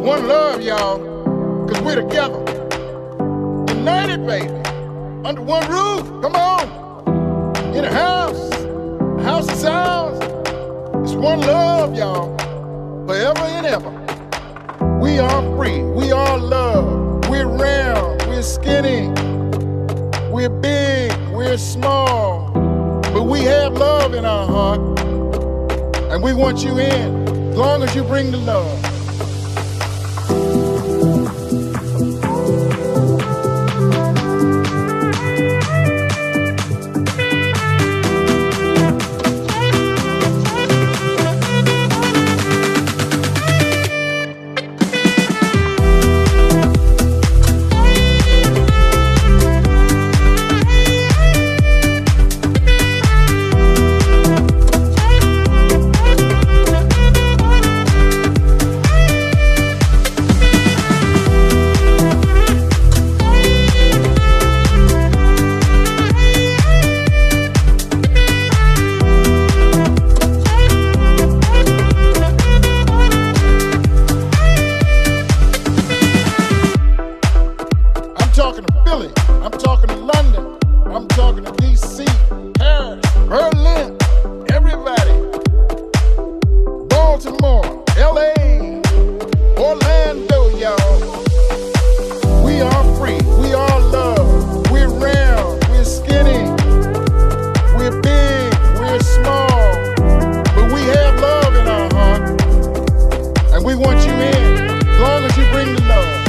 One love, y'all, cause we're together. United, baby, under one roof, come on. In a house of sounds. It's one love, y'all, forever and ever. We are free, we are love. We're round, we're skinny. We're big, we're small. But we have love in our heart. And we want you in, as long as you bring the love. I'm talking to London, I'm talking to DC, Paris, Berlin, everybody, Baltimore, LA, Orlando, y'all. We are free, we are love, we're round, we're skinny, we're big, we're small, but we have love in our heart, and we want you in, as long as you bring the love.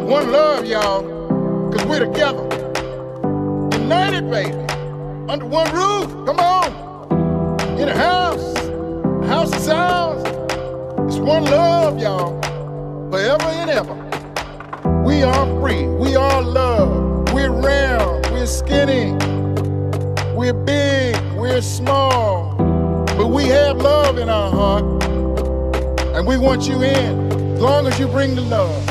One love, y'all, cause we're together. United, baby, under one roof, come on. In a house of sounds. It's one love, y'all, forever and ever. We are free, we are love. We're round, we're skinny. We're big, we're small. But we have love in our heart. And we want you in, as long as you bring the love.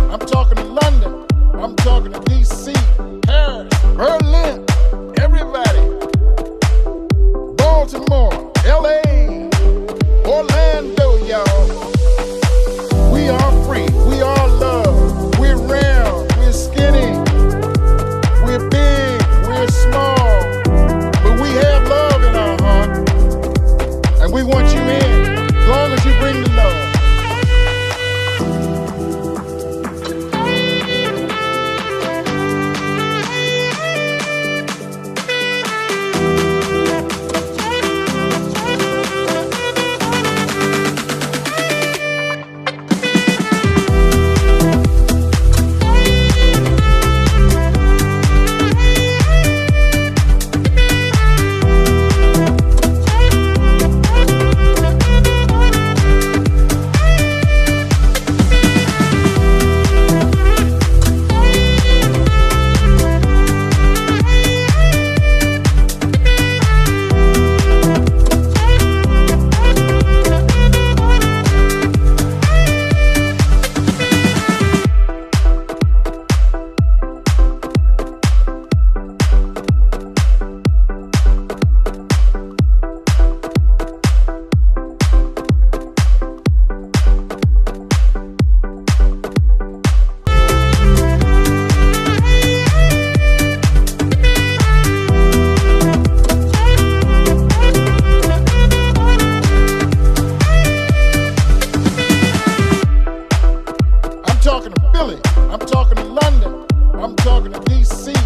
I'm talking to London, I'm talking to DC, Paris, Berlin, everybody, Baltimore, LA, Orlando, y'all. We are free, we are love, we're round, we're skinny, we're big, we're small, but we have love in our heart, and we want you in, as long as you bring the love. DC.